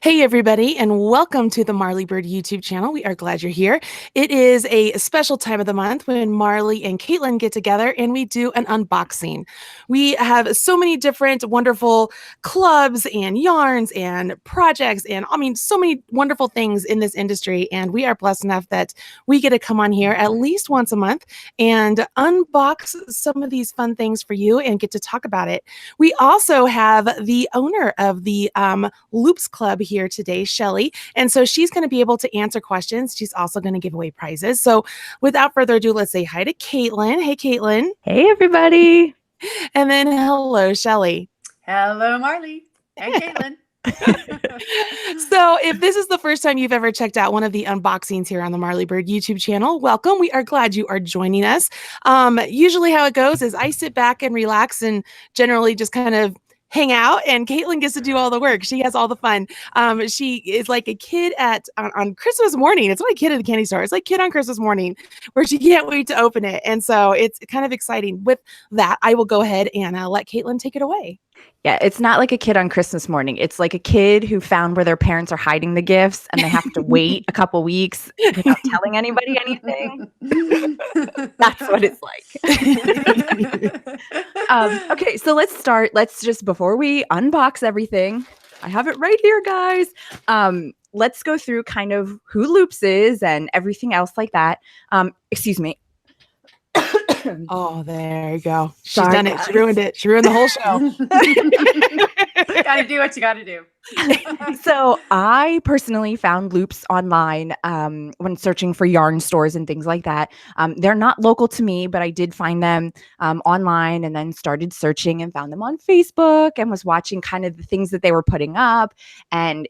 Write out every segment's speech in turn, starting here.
Hey, everybody, and welcome to the Marley Bird YouTube channel. We are glad you're here. It is a special time of the month when Marley and Katelyn get together and we do an unboxing. We have so many different wonderful clubs and yarns and projects, and so many wonderful things in this industry. And we are blessed enough that we get to come on here at least once a month and unbox some of these fun things for you and get to talk about it. We also have the owner of the Loops Club here today, Shelly. And so she's going to be able to answer questions. She's also going to give away prizes. So without further ado, let's say hi to Katelyn. Hey, Katelyn. Hey, everybody. And then hello, Shelly. Hello, Marley and Katelyn. So if this is the first time you've ever checked out one of the unboxings here on the Marley Bird YouTube channel, welcome. We are glad you are joining us. Usually how it goes is I sit back and relax and generally just kind of hang out, and Katelyn gets to do all the work. She has all the fun. She is like a kid on Christmas morning. It's like a kid at the candy store. It's like kid on Christmas morning where she can't wait to open it. And so it's kind of exciting. With that, I will go ahead and let Katelyn take it away. Yeah, it's not like a kid on Christmas morning. It's like a kid who found where their parents are hiding the gifts and they have to wait a couple weeks without telling anybody anything. That's what it's like. Okay, so let's start. Before we unbox everything, I have it right here, guys. Let's go through kind of who Loops is and everything else like that. Excuse me. Oh, there you go. She's done it. She ruined it. She ruined the whole show. Gotta do what you gotta do. So I personally found Loops online when searching for yarn stores and things like that. They're not local to me, but I did find them online and then started searching and found them on Facebook and was watching kind of the things that they were putting up. And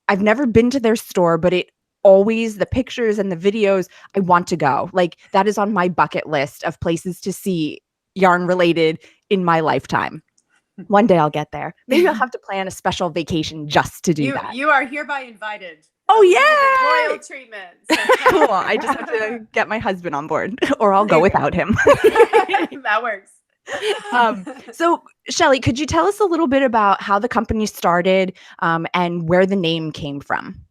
I've never been to their store, but the pictures and the videos, I want to go. Like, that is on my bucket list of places to see yarn related in my lifetime. One day I'll get there. Maybe I'll have to plan a special vacation just to do that. You are hereby invited. Oh, yeah. Royal treatment. So. Cool. I just have to get my husband on board or I'll go without him. That works. So Shelly, could you tell us a little bit about how the company started and where the name came from?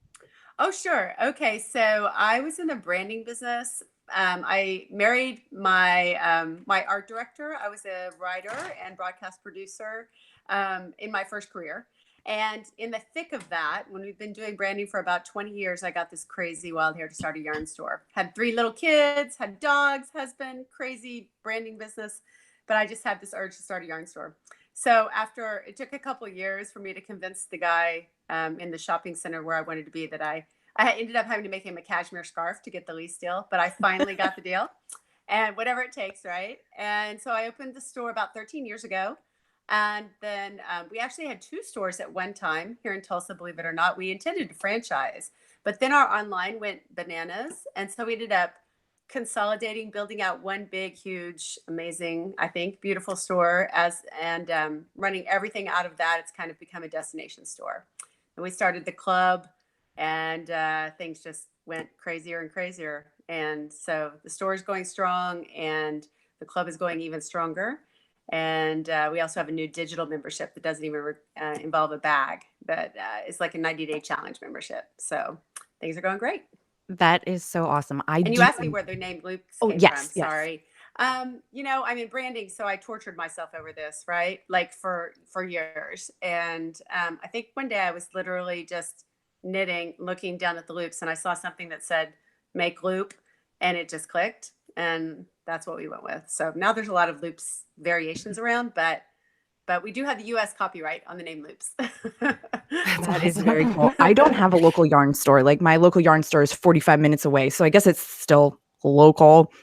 Oh, sure. Okay. So I was in the branding business. I married my my art director. I was a writer and broadcast producer in my first career. And in the thick of that, when we've been doing branding for about 20 years, I got this crazy wild hair to start a yarn store. Had 3 little kids, had dogs, husband, crazy branding business. But I just had this urge to start a yarn store. So after it took a couple of years for me to convince the guy in the shopping center where I wanted to be that I ended up having to make him a cashmere scarf to get the lease deal, but I finally got the deal, and whatever it takes, right? And so I opened the store about 13 years ago. And then we actually had 2 stores at one time here in Tulsa, believe it or not. We intended to franchise, but then our online went bananas. And so we ended up consolidating, building out one big, huge, amazing, I think, beautiful store and running everything out of that. It's kind of become a destination store. And we started the club, and things just went crazier and crazier. And so the store is going strong and the club is going even stronger. And we also have a new digital membership that doesn't even involve a bag, but it's like a 90-day challenge membership. So things are going great. That is so awesome. And you asked me where the name Loops came from. Sorry. I'm in branding, so I tortured myself over this, right? Like for years. And I think one day I was literally just knitting, looking down at the loops, and I saw something that said make loop, and it just clicked, and that's what we went with. So now there's a lot of loops variations around, but we do have the US copyright on the name Loops. That is very cool. I don't have a local yarn store. Like, my local yarn store is 45 minutes away, so I guess it's still local,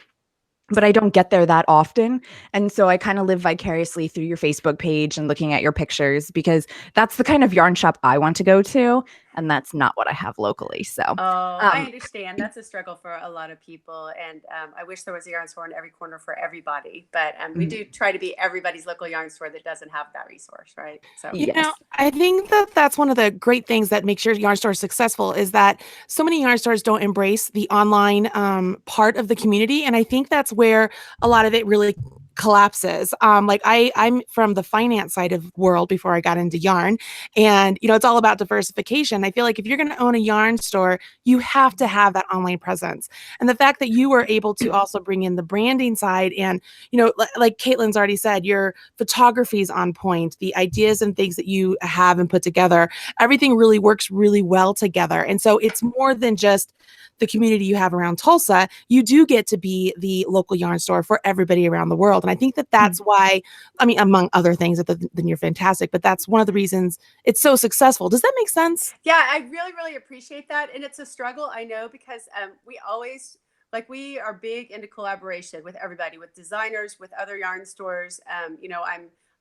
but I don't get there that often. And so I kind of live vicariously through your Facebook page and looking at your pictures, because that's the kind of yarn shop I want to go to. And that's not what I have locally. So I understand. That's a struggle for a lot of people. And I wish there was a yarn store in every corner for everybody. But we do try to be everybody's local yarn store that doesn't have that resource, right? So You know, I think that's one of the great things that makes your yarn store successful is that so many yarn stores don't embrace the online part of the community. And I think that's where a lot of it really collapses. Like I'm from the finance side of world before I got into yarn, and it's all about diversification. I feel like if you're going to own a yarn store, you have to have that online presence, and the fact that you were able to also bring in the branding side, and like Katelyn's already said, your photography is on point, the ideas and things that you have and put together, everything really works really well together. And so it's more than just the community you have around Tulsa. You do get to be the local yarn store for everybody around the world. And I think that that's why, I mean, among other things, then you're fantastic, but that's one of the reasons it's so successful. Does that make sense? Yeah, I really, really appreciate that. And it's a struggle, I know, because we always, like, we are big into collaboration with everybody, with designers, with other yarn stores.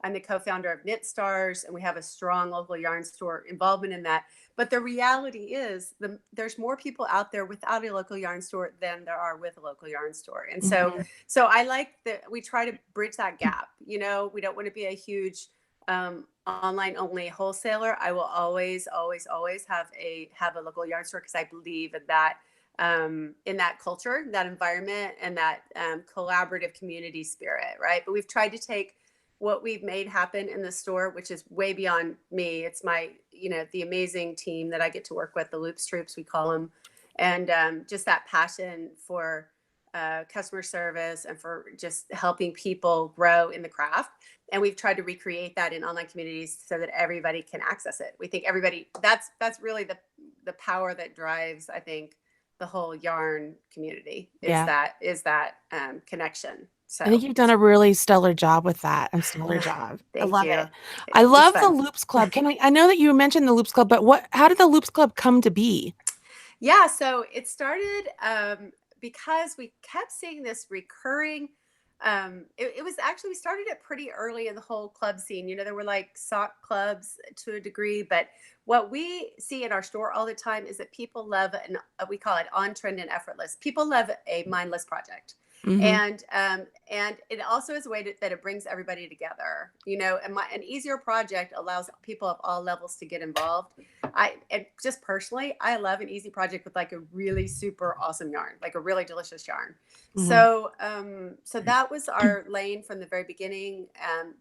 I'm the co-founder of Knit Stars, and we have a strong local yarn store involvement in that. But the reality is, there's more people out there without a local yarn store than there are with a local yarn store. And so I like that we try to bridge that gap. We don't want to be a huge online only wholesaler. I will always, always, always have a local yarn store, because I believe in that culture, that environment, and that collaborative community spirit, right? But we've tried to take what we've made happen in the store, which is way beyond me. It's my, the amazing team that I get to work with, the Loops Troops, we call them, and just that passion for customer service and for just helping people grow in the craft. And we've tried to recreate that in online communities so that everybody can access it. We think that's really the power that drives, I think, the whole yarn community is that connection. So I think you've done a really stellar job with that. A stellar job. I love you. it. I love the Loops Club. I know that you mentioned the Loops Club, but how did the Loops Club come to be? Yeah, so it started because we kept seeing this recurring. It was actually, we started it pretty early in the whole club scene. There were like sock clubs to a degree, but what we see in our store all the time is that people love we call it on trend and effortless. People love a mindless project. And it also is a way that it brings everybody together, and an easier project allows people of all levels to get involved. And just personally, I love an easy project with like a really super awesome yarn, like a really delicious yarn. So that was our lane from the very beginning.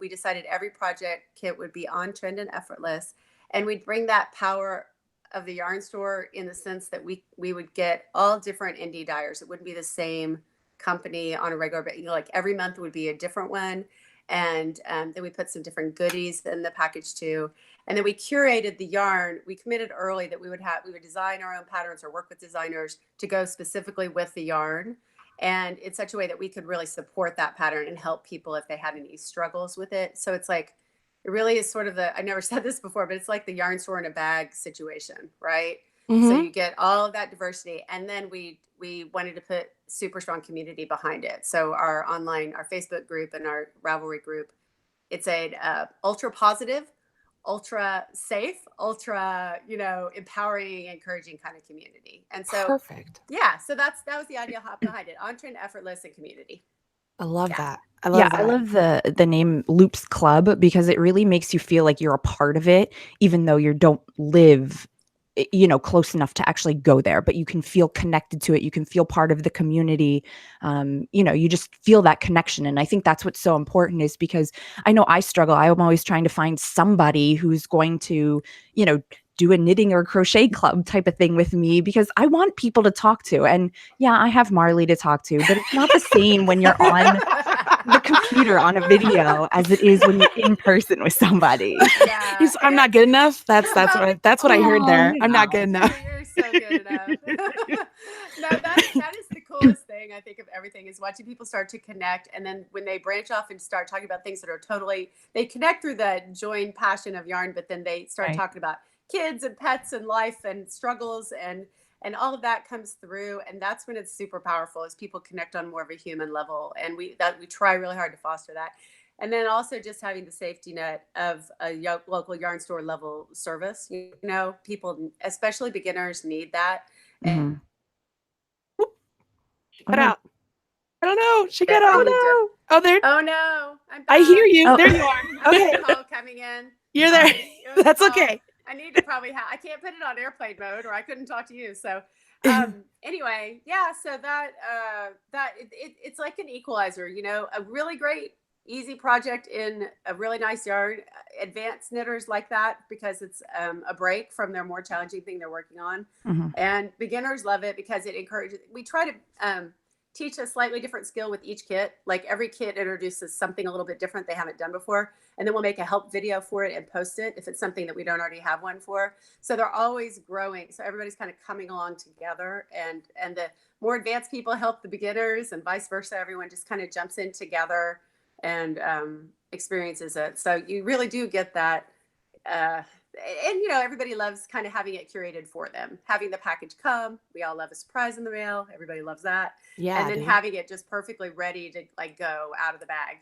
We decided every project kit would be on trend and effortless, and we'd bring that power of the yarn store in the sense that we would get all different indie dyers. It wouldn't be the same company on a regular basis. Like every month would be a different one. And then we put some different goodies in the package too. And then we curated the yarn. We committed early that we would design our own patterns or work with designers to go specifically with the yarn, and in such a way that we could really support that pattern and help people if they had any struggles with it. So it's like, it really is sort of I never said this before, but it's like the yarn store in a bag situation, right? So you get all of that diversity. And then we wanted to put super strong community behind it. So our Facebook group and our Ravelry group, it's a ultra positive, ultra safe, ultra, empowering, encouraging kind of community. And so, perfect. Yeah, so that was the idea behind it: on trend, effortless, and community. I love that. I love the name Loops Club, because it really makes you feel like you're a part of it, even though you don't live close enough to actually go there, but you can feel connected to it. You can feel part of the community. You just feel that connection. And I think that's what's so important, is because I know I struggle. I'm always trying to find somebody who's going to, do a knitting or crochet club type of thing with me, because I want people to talk to. And yeah, I have Marley to talk to, but it's not the same when you're on the computer on a video as it is when you're in person with somebody. Yeah. I'm not good enough. That's what I heard there. I'm not good enough. You're so good enough. No, that is the coolest thing, I think, of everything, is watching people start to connect. And then when they branch off and start talking about things that are they connect through the joined passion of yarn, but then they start talking about kids and pets and life and struggles, and all of that comes through. And that's when it's super powerful, as people connect on more of a human level. And we try really hard to foster that. And then also just having the safety net of a local yarn store level service. People, especially beginners, need that. Cut out. I don't know. She got out. Oh, there. Oh no. I'm back. I hear you. There you are. Okay. Call coming in. You're there. That's okay. I need to probably I can't put it on airplane mode, or I couldn't talk to you. So anyway, yeah. So that it's like an equalizer. A really great easy project in a really nice yarn. Advanced knitters like that because it's a break from their more challenging thing they're working on. And beginners love it because it encourages, we try to teach a slightly different skill with each kit. Like every kit introduces something a little bit different they haven't done before. And then we'll make a help video for it and post it if it's something that we don't already have one for. So they're always growing. So everybody's kind of coming along together, and the more advanced people help the beginners and vice versa. Everyone just kind of jumps in together and experiences it. So you really do get that. And everybody loves kind of having it curated for them, having the package come. We all love a surprise in the mail. Everybody loves that. Yeah. And then having it just perfectly ready to like go out of the bag,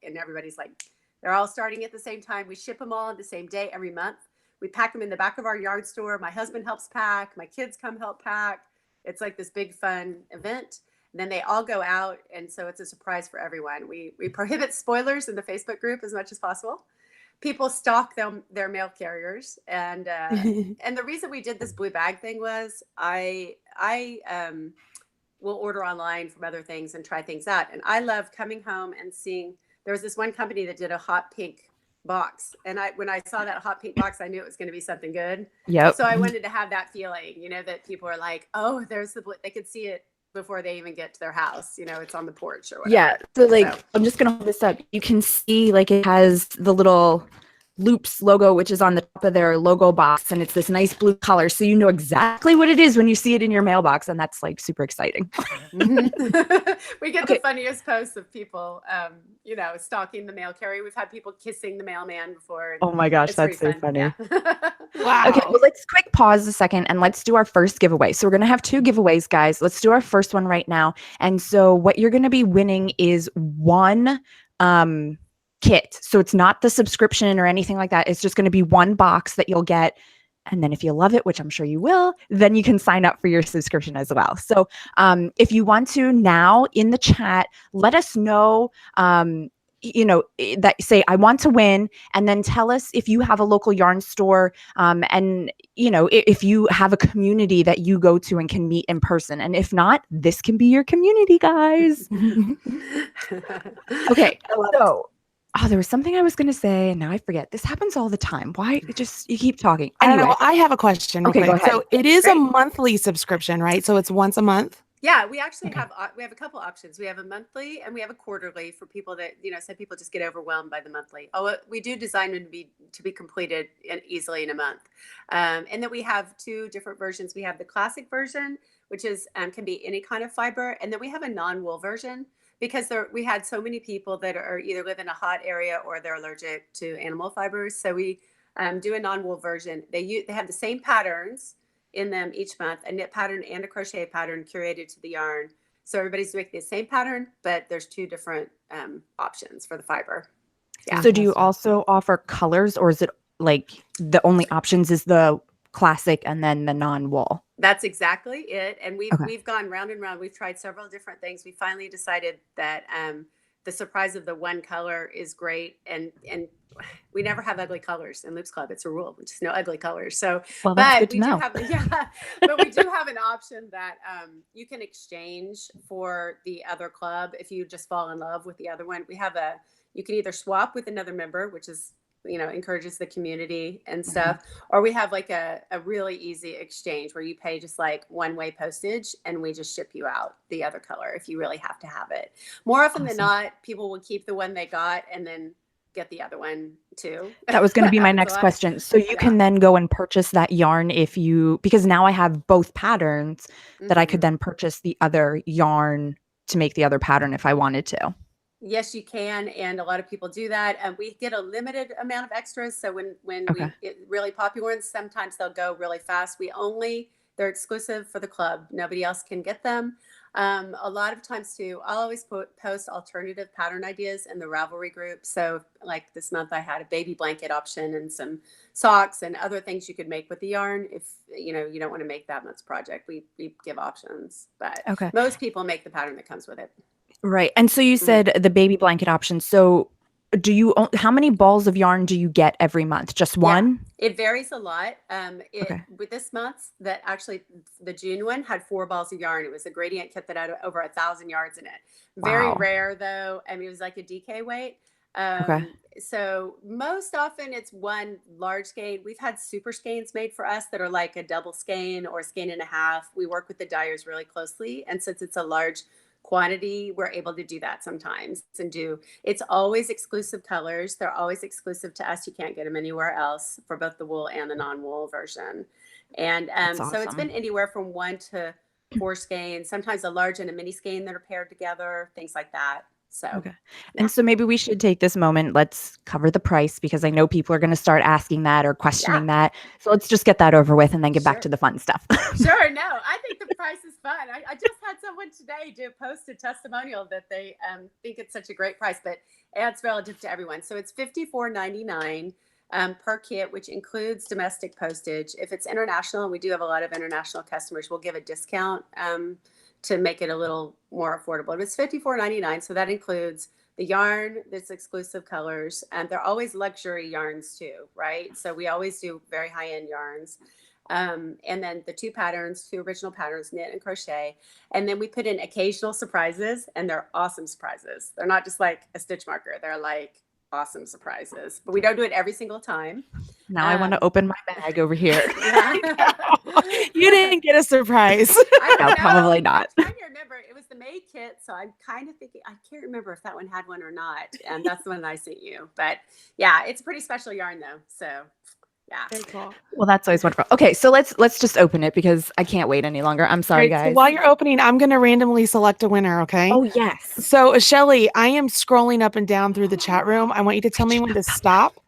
and everybody's like, they're all starting at the same time. We ship them all on the same day every month. We pack them in the back of our yard store. My husband helps pack. My kids come help pack. It's like this big fun event. And then they all go out, and so it's a surprise for everyone. We prohibit spoilers in the Facebook group as much as possible. People stalk their mail carriers, and and the reason we did this blue bag thing was I will order online from other things and try things out, and I love coming home and seeing. There was this one company that did a hot pink box, and when I saw that hot pink box, I knew it was going to be something good. Yep. So I wanted to have that feeling, that people are like, oh, there's the blue. They could see it before they even get to their house. It's on the porch or whatever. Yeah. So I'm just going to hold this up. You can see it has the little Loops logo, which is on the top of their logo box. And it's this nice blue color. So you know exactly what it is when you see it in your mailbox. And that's super exciting. We get the funniest posts of people, stalking the mail carrier. We've had people kissing the mailman before. Oh my gosh, that's so funny. Yeah. Wow. Okay, well, let's quick pause a second and let's do our first giveaway. So we're going to have 2 giveaways, guys. Let's do our first one right now. And so what you're going to be winning is one kit. So it's not the subscription or anything like that. It's just going to be one box that you'll get. And then if you love it, which I'm sure you will, then you can sign up for your subscription as well. So if you want to now in the chat, let us know, that say, I want to win, and then tell us if you have a local yarn store, and if you have a community that you go to and can meet in person. And if not, this can be your community, guys. Okay. So, there was something I was going to say, and now I forget. This happens all the time. Why? You keep talking. Anyway. I don't know. I have a question. Okay, quick. go ahead. So it is a monthly subscription, right? So it's once a month? Yeah, we actually have a couple options. We have a monthly and we have a quarterly for people that, some people just get overwhelmed by the monthly. Oh, we do design them to be completed easily in a month. And then we have 2 different versions. We have the classic version, which is can be any kind of fiber. And then we have a non-wool version because we had so many people that are either live in a hot area or they're allergic to animal fibers. So we do a non-wool version. They have the same patterns in them each month, a knit pattern and a crochet pattern curated to the yarn. So everybody's making the same pattern, but there's 2 different options for the fiber. Yeah. So do you also offer colors, or is it the only options is the classic and then the non-wool? That's exactly it. And we've gone round and round. We've tried several different things. We finally decided that the surprise of the one color is great, and we never have ugly colors in Loops Club. It's a rule, just no ugly colors. So, well, that's good to know. But we do have an option that you can exchange for the other club if you just fall in love with the other one. You can either swap with another member, which is encourages the community and stuff, or we have a really easy exchange where you pay just one-way postage and we just ship you out the other color if you really have to have it. More often than not, people will keep the one they got and then get the other one too. That was going to be my next question. So you can then go and purchase that yarn because now I have both patterns that I could then purchase the other yarn to make the other pattern if I wanted to. Yes, you can. And a lot of people do that. And we get a limited amount of extras. So when we get really popular ones, sometimes they'll go really fast. They're exclusive for the club. Nobody else can get them. A lot of times too, I'll always post alternative pattern ideas in the Ravelry group. So this month I had a baby blanket option and some socks and other things you could make with the yarn. If you don't want to make that much project, we give options, but most people make the pattern that comes with it. Right. And so you said the baby blanket option. So how many balls of yarn do you get every month? Just one? It varies a lot. Okay. With this month, that actually the June one had 4 balls of yarn. It was a gradient kit that had over 1,000 yards in it. Very Wow. rare though. I mean, it was like a DK weight. Okay. So most often it's one large skein. We've had super skeins made for us that are like a double skein or a skein and a half. We work with the dyers really closely, and since it's a large quantity, we're able to do that sometimes and do. It's always exclusive colors. They're always exclusive to us. You can't get them anywhere else for both the wool and the non-wool version. And That's so it's been awesome. anywhere from 1 to 4 skeins, sometimes a large and a mini skein that are paired together, things like that. So Okay. And so maybe we should take this moment. Let's cover the price because I know people are going to start asking that or questioning that. So let's just get that over with and then get back to the fun stuff. Sure. No, I think the price is fun. I just had someone today do post a testimonial that they think it's such a great price, but it's relative to everyone. So it's $54.99 per kit, which includes domestic postage. If it's international, and we do have a lot of international customers, we'll give a discount to make it a little more affordable. But it's $54.99, so that includes the yarn, that's exclusive colors, and they're always luxury yarns too, right? So we always do very high-end yarns. And then the 2 patterns, 2 original patterns, knit and crochet. And then we put in occasional surprises, and they're awesome surprises. They're not just like a stitch marker. They're like awesome surprises, but we don't do it every single time. Now I want to open my bag over here. You didn't get a surprise. No, probably not. I'm trying to remember. It was the May kit, so I'm kind of thinking, I can't remember if that one had one or not. And that's the one that I sent you. But yeah, it's a pretty special yarn though. So yeah. Very cool. Well, that's always wonderful. Okay, so let's just open it because I can't wait any longer. I'm sorry, Great. So guys. while you're opening, I'm going to randomly select a winner, okay? Oh, yes. So, Shelly, I am scrolling up and down through the chat room. I want you to tell me when to stop.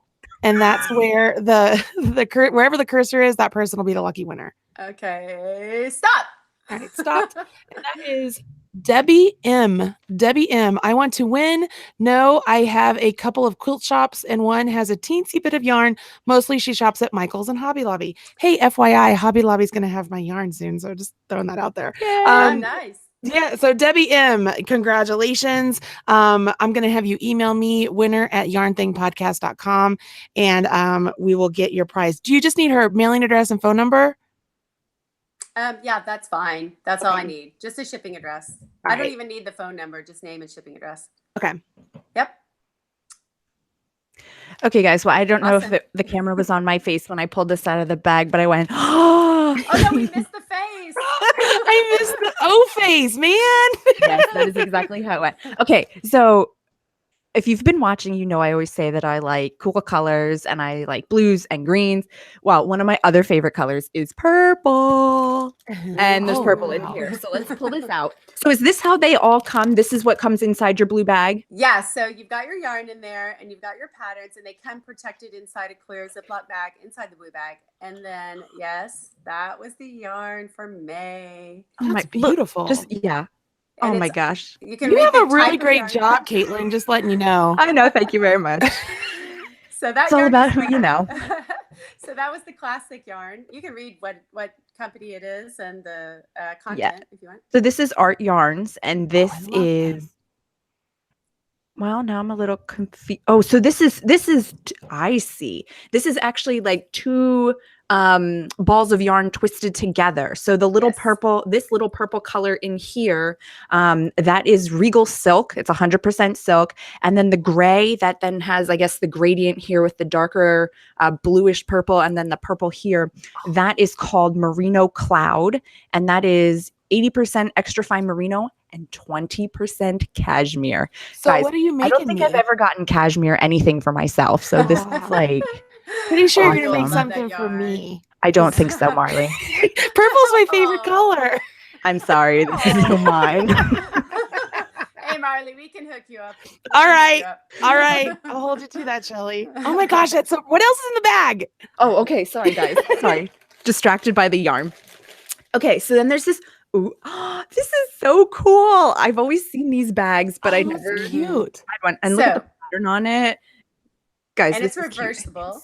And that's where wherever the cursor is, that person will be the lucky winner. Okay, stop. All right, stopped. And that is Debbie M. Debbie M. I want to win. No, I have a couple of quilt shops and one has a teensy bit of yarn. Mostly she shops at Michael's and Hobby Lobby. Hey, FYI, Hobby Lobby's going to have my yarn soon. So just throwing that out there. Nice. Yeah, so Debbie M, congratulations. I'm going to have you email me winner@yarnthingpodcast.com and we will get your prize. Do you just need her mailing address and phone number? Yeah, that's fine. That's all I need. Just a shipping address. All I don't right. even need the phone number, just name and shipping address. Okay. Yep. Okay, guys. Well, I don't know if the camera was on my face when I pulled this out of the bag, but I went, oh no, we missed the face. I missed the O face, man. Yes, that is exactly how it went. Okay, so if you've been watching, you know I always say that I like cool colors and I like blues and greens. Well, one of my other favorite colors is purple. And there's purple in here. So let's pull this out. So is this how they all come? This is what comes inside your blue bag? Yeah, so you've got your yarn in there and you've got your patterns and they come protected inside a clear Ziploc bag inside the blue bag. And then, yes, that was the yarn for May. Oh, that's beautiful. Yeah. And oh my gosh. You have a really great job, Katelyn, just letting you know. I know. Thank you very much. So that's all about who you know. So that was the classic yarn. You can read what company it is and the content if you want. So this is Art Yarns, and this is. Well, now I'm a little confused. Oh, so this is. I see. This is actually like 2 balls of yarn twisted together. So the little purple, this little purple color in here, that is Regal silk. It's 100% silk. And then the gray that then has, I guess, the gradient here with the darker bluish purple, and then the purple here, that is called Merino Cloud. And that is 80% extra fine merino and 20% cashmere. So guys, what are you making? I don't think I've ever gotten cashmere anything for myself. So this is like pretty sure you're gonna make something for me. I don't think so, Marley. Purple's my favorite color. I'm sorry. This is so mine. Hey, Marley, we can hook you up. All right. I'll hold you to that, Shelly. Oh my gosh, that's so. What else is in the bag? Oh, okay. Sorry, guys. Sorry. Distracted by the yarn. Okay, so then there's this. Ooh, this is so cool. I've always seen these bags, but I never cute. had one. And look at the pattern on it. Guys, and this it's is reversible.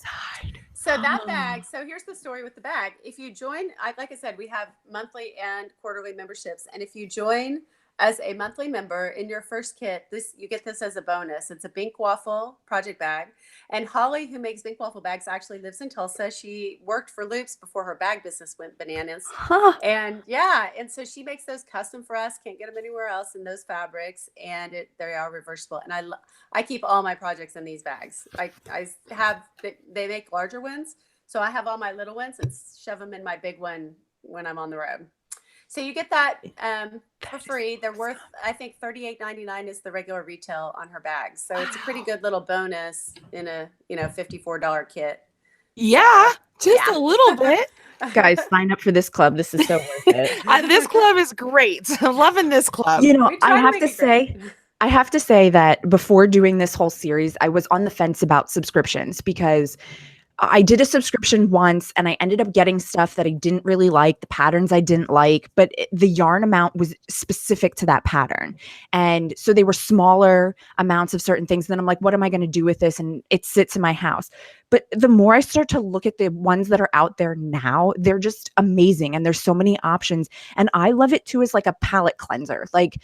So that bag, so here's the story with the bag. If you join, like I said, we have monthly and quarterly memberships. And if you join as a monthly member in your first kit, you get this as a bonus. It's a Bink Waffle project bag. And Holly, who makes Bink Waffle bags, actually lives in Tulsa. She worked for Loops before her bag business went bananas. Huh. And yeah, and so she makes those custom for us. Can't get them anywhere else in those fabrics, and they are reversible. And I keep all my projects in these bags. I have they make larger ones, so I have all my little ones and shove them in my big one when I'm on the road. So you get that for free. They're worth, I think, $38.99 is the regular retail on her bags. So it's a pretty good little bonus in a $54 kit. Yeah, just a little bit. Guys, sign up for this club. This is so worth it. This club is great. I'm loving this club. You know, We try I to have make to it great. say, I have to say that before doing this whole series, I was on the fence about subscriptions because I did a subscription once and I ended up getting stuff that I didn't really like, the patterns I didn't like, but the yarn amount was specific to that pattern. And so they were smaller amounts of certain things. Then I'm like, what am I going to do with this? And it sits in my house. But the more I start to look at the ones that are out there now, they're just amazing. And there's so many options. And I love it too as like a palette cleanser. Like,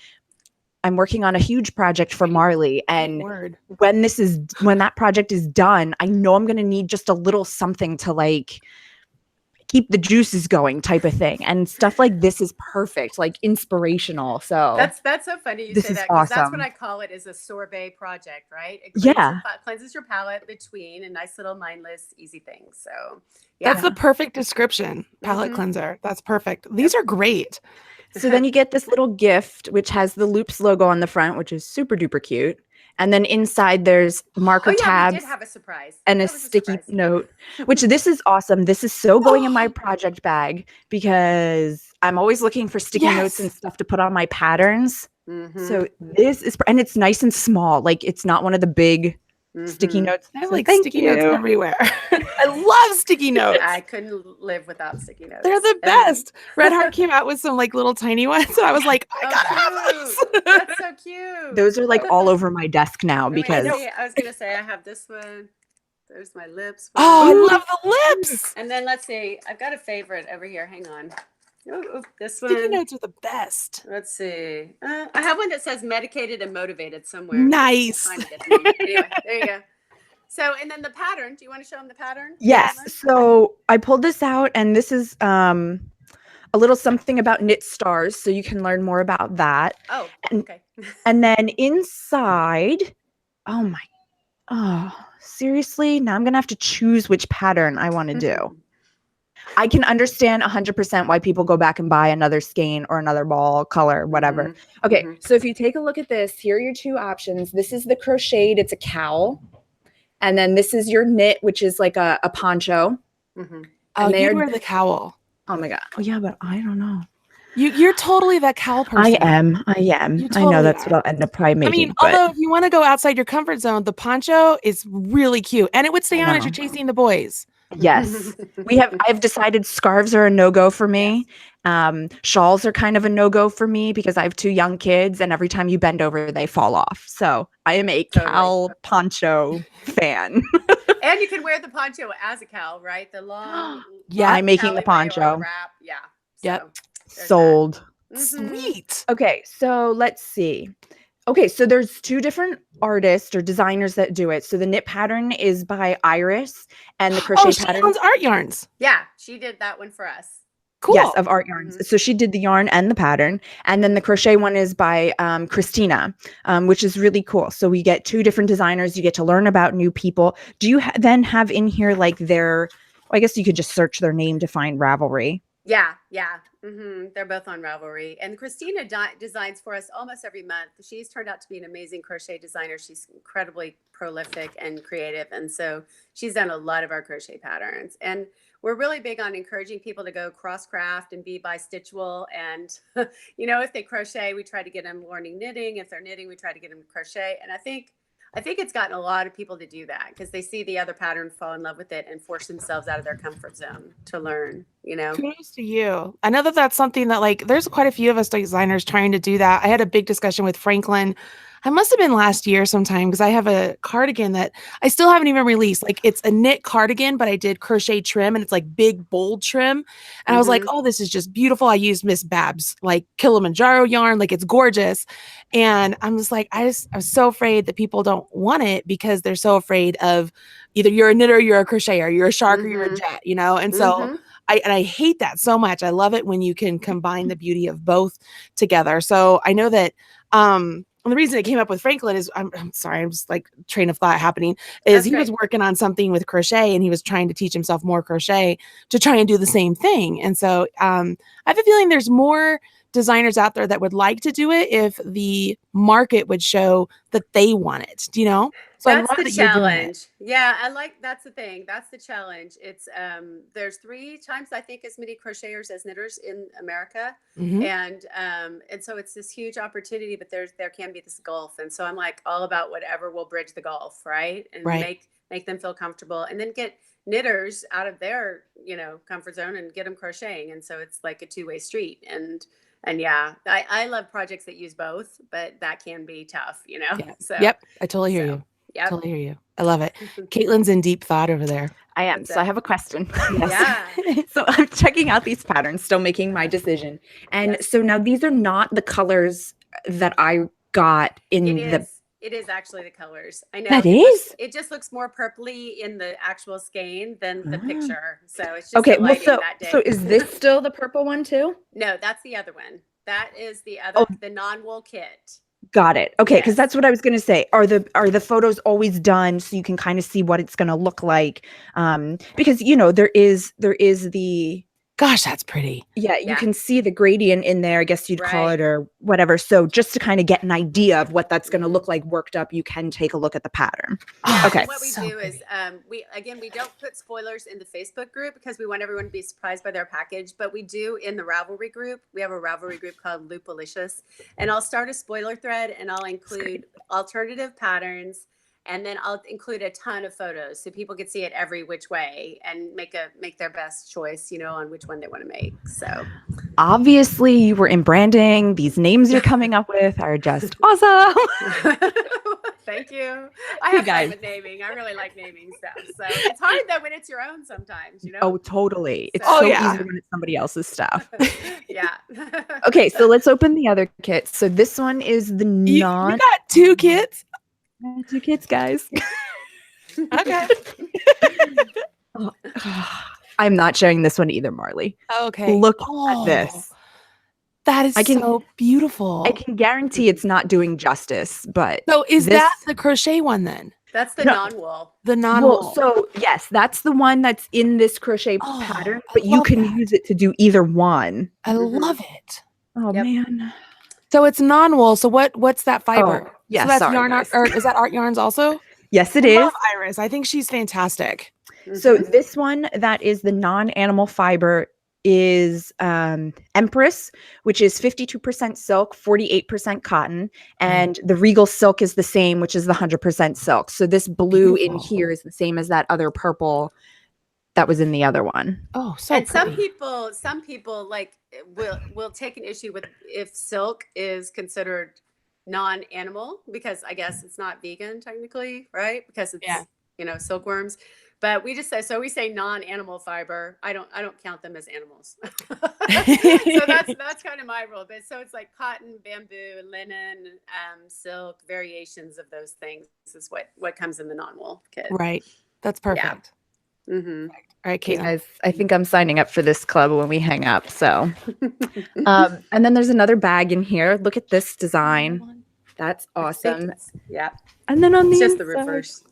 I'm working on a huge project for Marley, and when that project is done, I know I'm going to need just a little something to like keep the juices going type of thing. And stuff like this is perfect, like inspirational. So that's so funny you this say is that, because that's awesome. what I call it, is a sorbet project, right? It Yeah. cleanses your palette between a nice little mindless, easy thing. So That's the perfect description. Palette cleanser. That's perfect. These are great. So then you get this little gift, which has the Loops logo on the front, which is super duper cute. And then inside there's marker tabs we did have a surprise. and a sticky note, which this is awesome. This is so going in my project bag because I'm always looking for sticky notes and stuff to put on my patterns. So this is, and it's nice and small. Like it's not one of the big sticky notes. I have like sticky notes everywhere. I love sticky notes. I couldn't live without sticky notes. They're the best. Red Heart came out with some like little tiny ones. So I was like, I gotta have those. That's so cute. Those are like all over my desk now because I was gonna say I have this one. There's my lips. Oh, I love the lips. And then let's see. I've got a favorite over here. Hang on. This one. Sticky notes are the best. Let's see. I have one that says medicated and motivated somewhere. Nice. Anyway, there you go. So, and then the pattern. Do you want to show them the pattern? Yes. So I pulled this out, and this is a little something about knit stars, so you can learn more about that. Oh, okay. And then inside, seriously? Now I'm gonna have to choose which pattern I want to do. I can understand 100% why people go back and buy another skein or another ball color, whatever. Okay, so if you take a look at this, here are your two options. This is the crocheted, it's a cowl. And then this is your knit, which is like a poncho. Oh, you wear the cowl. Oh my God. Oh yeah, but I don't know. You're totally that cowl person. I am. Totally I know that's what I'll end up probably making. I mean, although if you want to go outside your comfort zone, the poncho is really cute. And it would stay on as you're chasing the boys. Yes. I've decided scarves are a no-go for me. Shawls are kind of a no-go for me because I have two young kids and every time you bend over, they fall off. So I am a cowl poncho fan. And you can wear the poncho as a cowl, right? The long. I'm making the poncho. Wrap. Yeah. Yep. Sold. Sweet. Okay. So let's see. Okay, so there's two different artists or designers that do it. So the knit pattern is by Iris, and the crochet pattern. She owns Art Yarns. Yeah, she did that one for us. Cool. Yes, of Art Yarns. So she did the yarn and the pattern, and then the crochet one is by Christina, which is really cool. So we get two different designers. You get to learn about new people. Do you then have in here like their? I guess you could just search their name to find Ravelry. Yeah. They're both on Ravelry. And Christina designs for us almost every month. She's turned out to be an amazing crochet designer. She's incredibly prolific and creative. And so she's done a lot of our crochet patterns. And we're really big on encouraging people to go cross craft and be bi-stitchable. And, if they crochet, we try to get them learning knitting. If they're knitting, we try to get them to crochet. And I think it's gotten a lot of people to do that because they see the other pattern, fall in love with it, and force themselves out of their comfort zone to learn, Kudos to you. I know that's something that there's quite a few of us designers trying to do that. I had a big discussion with Franklin I must have been last year sometime because I have a cardigan that I still haven't even released. Like it's a knit cardigan, but I did crochet trim and it's like big, bold trim. And I was like, Mm-hmm. oh, this is just beautiful. I used Miss Babs like Kilimanjaro yarn, like it's gorgeous. And I'm just like, I was so afraid that people don't want it because they're so afraid of either you're a knitter, or you're a crocheter, you're a shark, or you're a Mm-hmm. jet, you know? And so Mm-hmm. I hate that so much. I love it when you can combine the beauty of both together. So I know that and the reason it came up with Franklin is I'm sorry, I'm just like train of thought happening is That's he was great. working on something with crochet and he was trying to teach himself more crochet to try and do the same thing. And so I have a feeling there's more designers out there that would like to do it if the market would show that they want it, do you know? So I That's love the that you're doing it. challenge. Yeah, that's the thing. That's the challenge. It's there's 3 times I think as many crocheters as knitters in America. Mhm. And so it's this huge opportunity, but there can be this gulf. And so I'm like all about whatever will bridge the gulf, right? And Right. make them feel comfortable and then get knitters out of their, comfort zone and get them crocheting. And so it's like a two-way street. And yeah, I love projects that use both, but that can be tough, Yeah. So Yep. I totally hear so you. yep. Totally hear you. I love it. Caitlin's in deep thought over there. I am. That's So I it. have a question. Yeah. So I'm checking out these patterns, still making my decision. And Yes. so now these are not the colors that I got in It is actually the colors. I know That it is? it just looks more purpley in the actual skein than the Ah. picture. So it's just Okay, the well, lighting so that day. so is this still the purple one too? No, that's the other one. That is the Oh. other the non-wool kit. Got it. Okay, because Yes. that's what I was gonna say. Are the photos always done so you can kind of see what it's gonna look like? Because there is the Gosh, that's pretty. you Yeah. can see the gradient in there, I guess you'd call Right. it, or whatever. So just to kind of get an idea of what that's gonna look like worked up, you can take a look at the pattern. Yeah, Okay. and what we So do is pretty. we don't put spoilers in the Facebook group because we want everyone to be surprised by their package, but we do in the Ravelry group. We have a Ravelry group called Loopalicious, and I'll start a spoiler thread and I'll include alternative patterns, and then I'll include a ton of photos so people can see it every which way and make their best choice, on which one they want to make. So Obviously, you were in branding. These names you're coming up with are just awesome. Thank you. I You have guys. fun with naming. I really like naming stuff. So it's hard though when it's your own sometimes, Oh, totally. It's So- so Oh, yeah. easy when it's somebody else's stuff. Yeah. Okay, so let's open the other kit. So this one is the You non got 2 kids? 2 kits, guys. Okay. I'm not sharing this one either, Marley. Okay. Look Oh, at this. That is I can- so beautiful. I can guarantee it's not doing justice, but So is this- that the crochet one then? That's the No. non-wool. The non-wool. well, so yes, that's the one that's in this crochet Oh, pattern, I but you love can that. use it to do either one. I Mhm. love it. Oh Yep. man. So it's non-wool. So what's that fiber? yeah, So that's sorry, yarn guys. or is that art yarns also? Yes, it I is. love Iris. I think she's fantastic. So Mhm. this one that is the non-animal fiber is Empress, which is 52% silk, 48% cotton, and the Regal silk is the same, which is the 100% silk. So this blue in Beautiful. here is the same as that other purple that was in the other one. Oh, so and pretty. some people like will take an issue with if silk is considered non-animal because I guess it's not vegan technically, right? Because it's Yeah. Silkworms. But we just we say non-animal fiber. I don't count them as animals. So that's kind of my rule. But so it's like cotton, bamboo, linen, silk, variations of those things is what comes in the non-wool kit. Right. That's perfect. Mm-hmm. All right, Okay, Caitlin. guys, I think I'm signing up for this club when we hang up. So, and then there's another bag in here. Look at this design. That's awesome. Yeah, And then on the it's just the inside- reverse.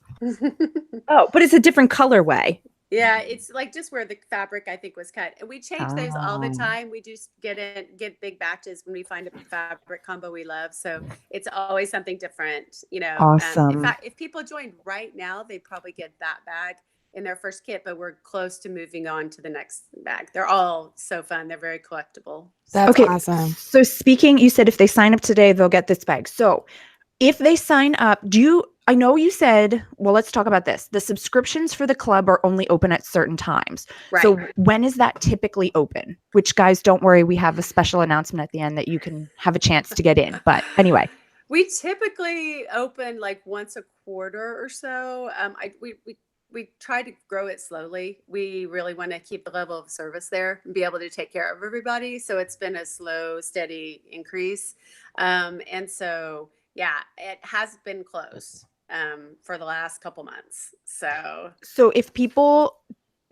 Oh, but it's a different colorway. Yeah, it's like just where the fabric I think was cut. And we change those all the Oh. time. We just get big batches when we find a fabric combo we love. So it's always something different, Awesome. If people joined right now, they'd probably get that bag in their first kit, but we're close to moving on to the next bag. They're all so fun. They're very collectible. That's Okay. awesome. So speaking, you said if they sign up today, they'll get this bag. So if they sign up, I know you said, well, let's talk about this. The subscriptions for the club are only open at certain times. Right. So when is that typically open? Which, guys, don't worry, we have a special announcement at the end that you can have a chance to get in. But anyway. We typically open like once a quarter or so. We try to grow it slowly. We really want to keep the level of service there and be able to take care of everybody. So it's been a slow, steady increase. And so, yeah, it has been closed for the last couple months. So So if people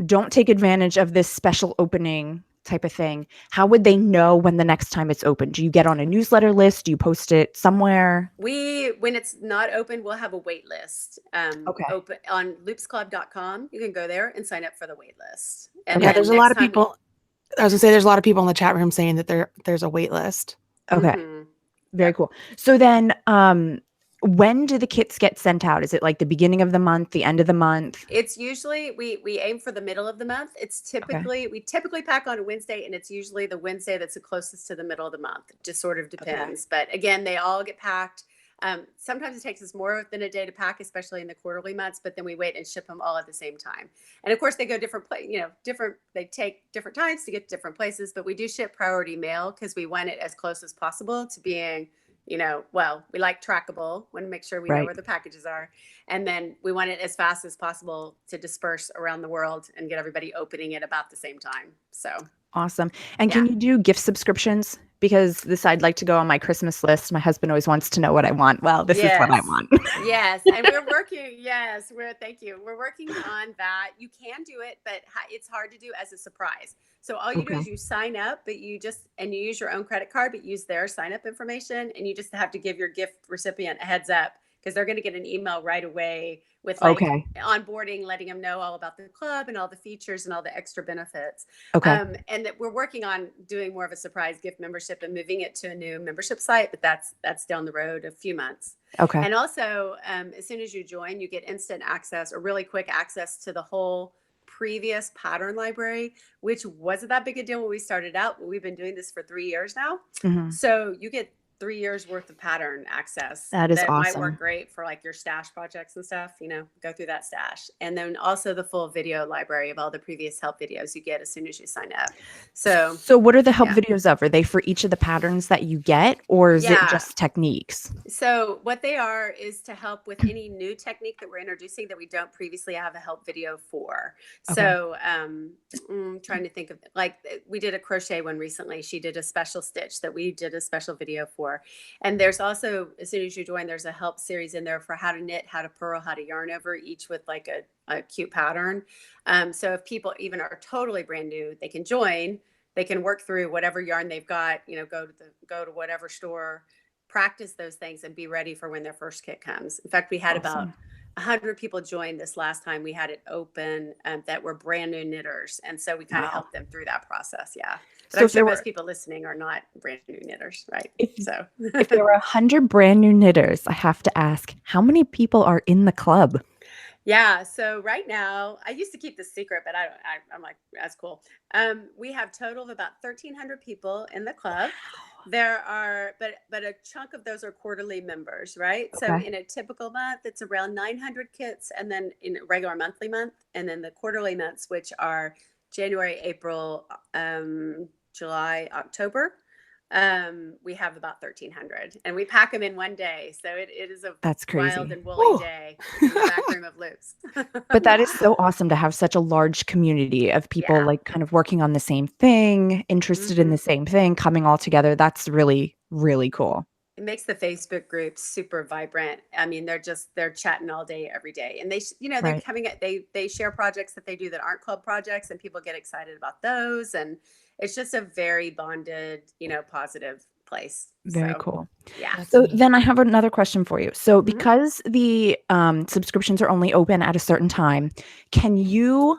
don't take advantage of this special opening type of thing, how would they know when the next time it's open? Do you get on a newsletter list? Do you post it somewhere? when it's not open, we'll have a wait list Okay. open on loopsclub.com. You can go there and sign up for the wait list. And Yeah, Okay. then there's a lot next of time, people. I was gonna say there's a lot of people in the chat room saying that there's a wait list. Okay. mhm, Very yep. cool. So then, when do the kits get sent out? Is it like the beginning of the month, the end of the month? It's usually we aim for the middle of the month. It's Okay. typically we typically pack on a Wednesday, and it's usually the Wednesday that's the closest to the middle of the month. It just sort of Okay. depends. But again, they all get packed. Sometimes it takes us more than a day to pack, especially in the quarterly months. But then we wait and ship them all at the same time. And of course, they go different place. Different. They take different times to get to different places. But we do ship priority mail because we want it as close as possible to being, well, we like trackable. Want to make sure we know Right. where the packages are, and then we want it as fast as possible to disperse around the world and get everybody opening it about the same time. So Awesome. And yeah. can you do gift subscriptions? Because this I'd like to go on my Christmas list. My husband always wants to know what I want. Well, this is what I Yes. want. Yes. And we're working. Yes. Thank you. We're working on that. You can do it, but it's hard to do as a surprise. So all you do is Okay. you sign up, but you use your own credit card, but use their sign up information. And you just have to give your gift recipient a heads up because they're going to get an email right away with like Okay. onboarding, letting them know all about the club and all the features and all the extra benefits. Okay. And that we're working on doing more of a surprise gift membership and moving it to a new membership site, but that's down the road a few months. Okay. And also, as soon as you join, you get instant access or really quick access to the whole previous pattern library, which wasn't that big a deal when we started out, but we've been doing this for 3 years now. Mhm. So you get 3 years worth of pattern access That is that might work awesome. great for like your stash projects and stuff, go through that stash. And then also the full video library of all the previous help videos you get as soon as you sign up. So So what are the help yeah. videos of? Are they for each of the patterns that you get, or is it Yeah. just techniques? So what they are is to help with any new technique that we're introducing that we don't previously have a help video for. Okay. So trying to think of like we did a crochet one recently. She did a special stitch that we did a special video for. And there's also, as soon as you join, there's a help series in there for how to knit, how to purl, how to yarn over, each with like a cute pattern. So if people even are totally brand new, they can join. They can work through whatever yarn they've got. Go to whatever store, practice those things, and be ready for when their first kit comes. In fact, we had about Awesome. 100 people join this last time we had it open, that were brand new knitters. And so we kind of Wow. helped them through that process. Yeah. But So I'm if sure there most were people listening are not brand new knitters, right? if So if there were 100 brand new knitters, I have to ask, how many people are in the club? yeah. So right now, I used to keep this secret, but I'm like, that's cool. We have total of about 1,300 people in the club. There are, but a chunk of those are quarterly members, right? So Okay. in a typical month, it's around 900 kits, and then in a regular monthly month, and then the quarterly months, which are January, April, July, October. We have about 1,300, and we pack them in one day, so it is a That's wild crazy. and woolly Whew. day in the back room of Loops. But that is so awesome to have such a large community of people Yeah. like kind of working on the same thing, interested in hmm the same thing, coming all together. That's really, really cool. It makes the Facebook group super vibrant. I mean, they're chatting all day, every day, and they're Right. coming at they share projects that they do that aren't club projects, and people get excited about those, and it's just a very bonded, positive place. Very So, cool. yeah. That's So neat. then I have another question for you. So hmm because the subscriptions are only open at a certain time, can you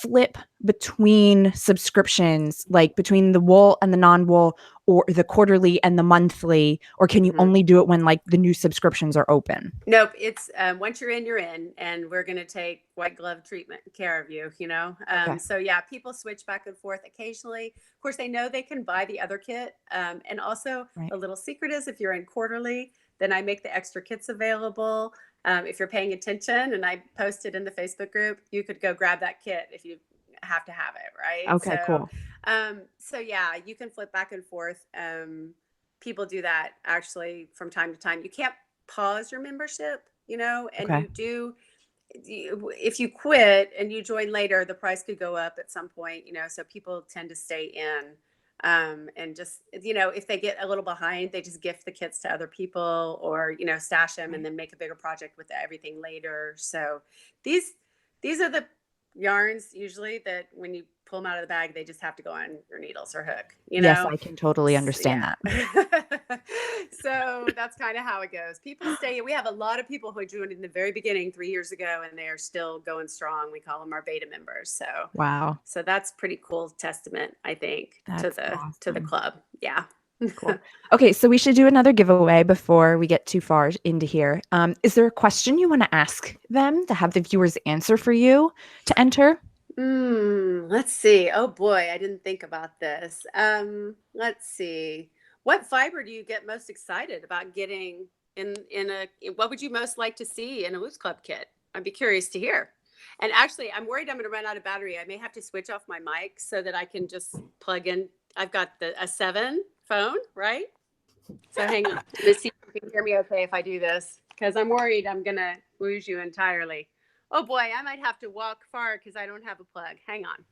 flip between subscriptions, like between the wool and the non-wool, or the quarterly and the monthly, or can you hmm only do it when like the new subscriptions are open? Nope. It's once you're in, and we're going to take white glove treatment care of you. Okay. So yeah, people switch back and forth occasionally. Of course, they know they can buy the other kit, and also Right. a little secret is if you're in quarterly, then I make the extra kits available. If you're paying attention, and I post it in the Facebook group, you could go grab that kit if you have to have it, right? Okay, So, cool. so yeah, you can flip back and forth. people do that actually from time to time. You can't pause your membership, and Okay. you do. If you quit and you join later, the price could go up at some point, so people tend to stay in. And just, if they get a little behind, they just gift the kits to other people, or, stash them and then make a bigger project with everything later. So these, these are the yarns usually that when you pull them out of the bag, they just have to go on your needles or hook, Yes, I can totally understand Yeah. that. So that's kind of how it goes. People stay. We have a lot of people who joined in the very beginning 3 years ago, and they are still going strong. We call them our beta members. Wow. So that's pretty cool testament, I think, That's to the awesome. club. Yeah. Cool. Okay, so we should do another giveaway before we get too far into here. Is there a question you want to ask them to have the viewers answer for you to enter? Let's see. Oh boy, I didn't think about this. Let's see. What fiber do you get most excited about getting what would you most like to see in a Loose Club kit? I'd be curious to hear. And actually, I'm worried I'm going to run out of battery. I may have to switch off my mic so that I can just plug in. I've got a 7 phone, right? So hang on. Let's see if you can hear me okay if I do this, because I'm worried I'm going to lose you entirely. Oh boy, I might have to walk far because I don't have a plug. Hang on.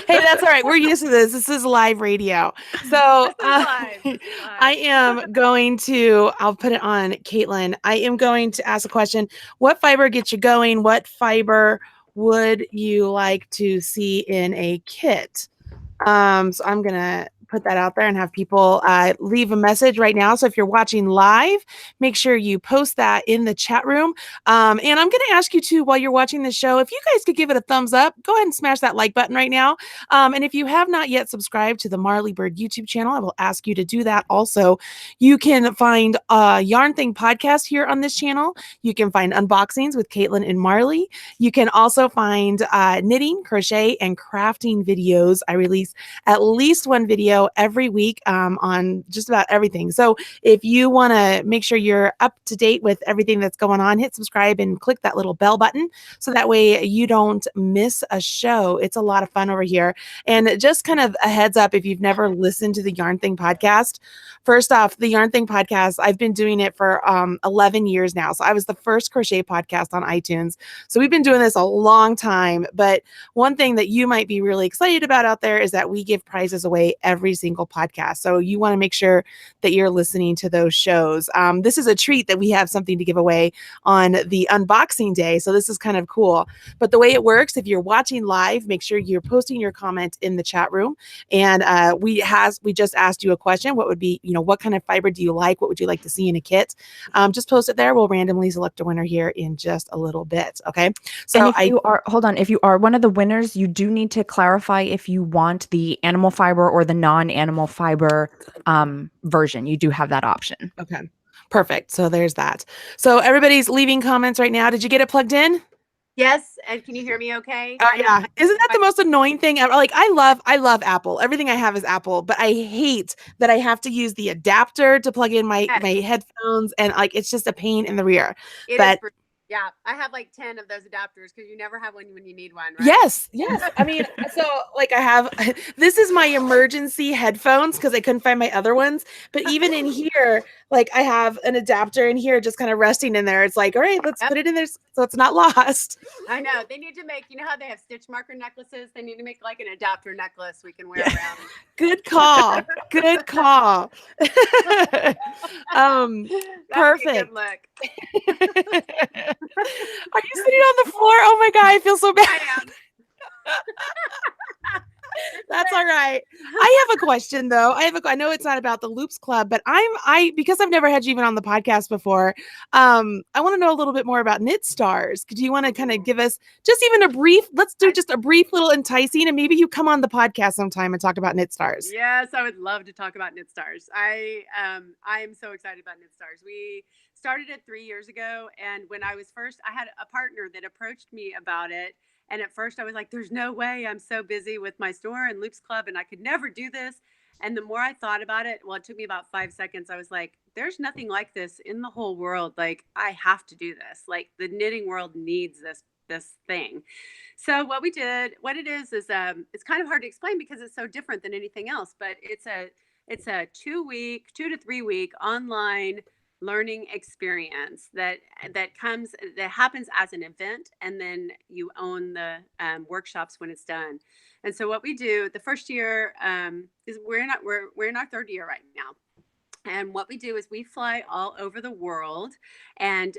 Hey, that's all right. We're used to this. This is live radio. So Live. I am going to, I'll put it on Katelyn. I am going to ask a question. What fiber gets you going? What fiber would you like to see in a kit? So I'm going to put that out there and have people leave a message right now. So if you're watching live, make sure you post that in the chat room. And I'm going to ask you too, while you're watching the show, if you guys could give it a thumbs up, go ahead and smash that like button right now. And if you have not yet subscribed to the Marley Bird YouTube channel, I will ask you to do that also. You can find Yarn Thing podcast here on this channel. You can find unboxings with Katelyn and Marley. You can also find knitting, crochet, and crafting videos. I release at least one video every week on just about everything. So if you want to make sure you're up to date with everything that's going on, hit subscribe and click that little bell button so that way you don't miss a show. It's a lot of fun over here. And just kind of a heads up, if you've never listened to the Yarn Thing podcast, first off, the Yarn Thing podcast, I've been doing it for 11 years now. So I was the first crochet podcast on iTunes. So we've been doing this a long time. But one thing that you might be really excited about out there is that we give prizes away every single podcast. So you want to make sure that you're listening to those shows. This is a treat that we have something to give away on the unboxing day. So this is kind of cool. But the way it works, if you're watching live, make sure you're posting your comment in the chat room. And we just asked you a question. What would be, what kind of fiber do you like? What would you like to see in a kit? Just post it there. We'll randomly select a winner here in just a little bit. Okay. So if you are one of the winners, you do need to clarify if you want the animal fiber or the non-animal fiber version. You do have that option. Okay, perfect. So there's that. So everybody's leaving comments right now. Did you get it plugged in? Yes. And can you hear me okay? Oh yeah. Isn't that the most annoying thing ever? Like I love Apple. Everything I have is Apple, but I hate that I have to use the adapter to plug in my headphones, and like it's just a pain in the rear. Yeah, I have like 10 of those adapters because you never have one when you need one, right? Yes. I mean, so like I have, this is my emergency headphones because I couldn't find my other ones. But even in here, like I have an adapter in here just kind of resting in there. It's like, all right, let's put it in there so it's not lost. I know. They need to make, how they have stitch marker necklaces? They need to make like an adapter necklace we can wear around. Good call. Good call. Perfect. Good look. Are you sitting on the floor? Oh my God, I feel so bad. I am. That's all right. I have a question though. I know it's not about the Loops Club, but because I've never had you even on the podcast before. I want to know a little bit more about Knit Stars. Do you want to kind of give us just even a brief? Let's do just a brief little enticing, and maybe you come on the podcast sometime and talk about Knit Stars. Yes, I would love to talk about Knit Stars. I am so excited about Knit Stars. We started it 3 years ago, and when I was first, I had a partner that approached me about it. And at first I was like, there's no way, I'm so busy with my store and Loops Club and I could never do this. And the more I thought about it, well, it took me about 5 seconds. I was like, there's nothing like this in the whole world. Like, I have to do this. Like, the knitting world needs this thing. So what it is it's kind of hard to explain because it's so different than anything else, but it's a It's a 2 to 3 week online learning experience that happens as an event, and then you own the workshops when it's done. And so what we do the first year is we're in our third year right now. And what we do is we fly all over the world and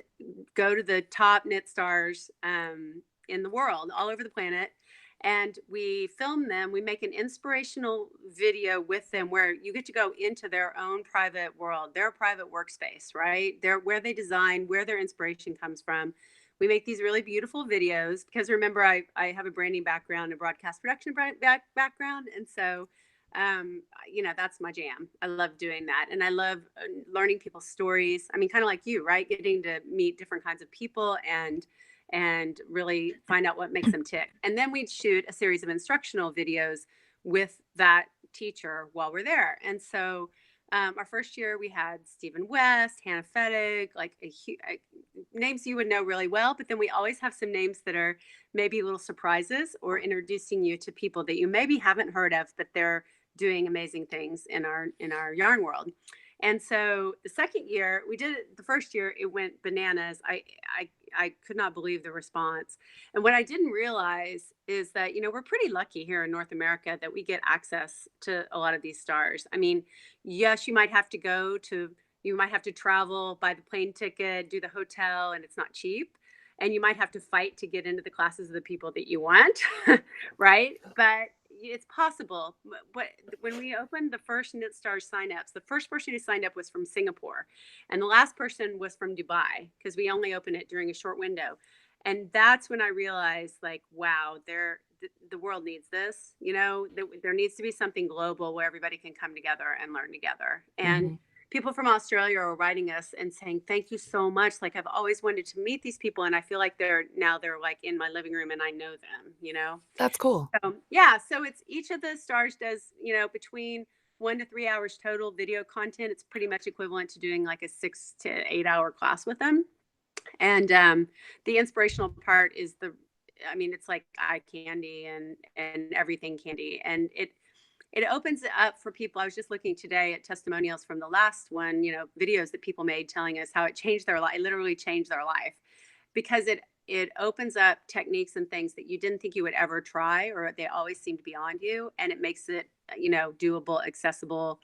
go to the top knit stars in the world, all over the planet. And we film them. We make an inspirational video with them where you get to go into their own private world, their private workspace, right? Where they design, where their inspiration comes from. We make these really beautiful videos because remember, I have a branding background, a broadcast production background. And so that's my jam. I love doing that. And I love learning people's stories. I mean, kind of like you, right? Getting to meet different kinds of people and really find out what makes them tick. And then we'd shoot a series of instructional videos with that teacher while we're there. And so our first year we had Stephen West, Hannah Fettig, like names you would know really well, but then we always have some names that are maybe little surprises or introducing you to people that you maybe haven't heard of, but they're doing amazing things in our yarn world. And so the second year we did it, the first year it went bananas. I could not believe the response. And what I didn't realize is that, we're pretty lucky here in North America that we get access to a lot of these stars. I mean, yes, you might have to travel, buy the plane ticket, do the hotel, and it's not cheap. And you might have to fight to get into the classes of the people that you want, right? But it's possible. But when we opened the first Knit Stars signups, the first person who signed up was from Singapore, and the last person was from Dubai because we only opened it during a short window. And that's when I realized, like, wow, the world needs this. There needs to be something global where everybody can come together and learn together. And people from Australia are writing us and saying, thank you so much. Like, I've always wanted to meet these people. And I feel like they're like in my living room and I know them, That's cool. So, yeah. So it's each of the stars does, between 1 to 3 hours total video content. It's pretty much equivalent to doing like a 6 to 8 hour class with them. And the inspirational part is it's like eye candy and everything candy. And it opens it up for people. I was just looking today at testimonials from the last one, videos that people made telling us how it changed their life. It literally changed their life because it opens up techniques and things that you didn't think you would ever try, or they always seemed beyond you. And it makes it, doable, accessible.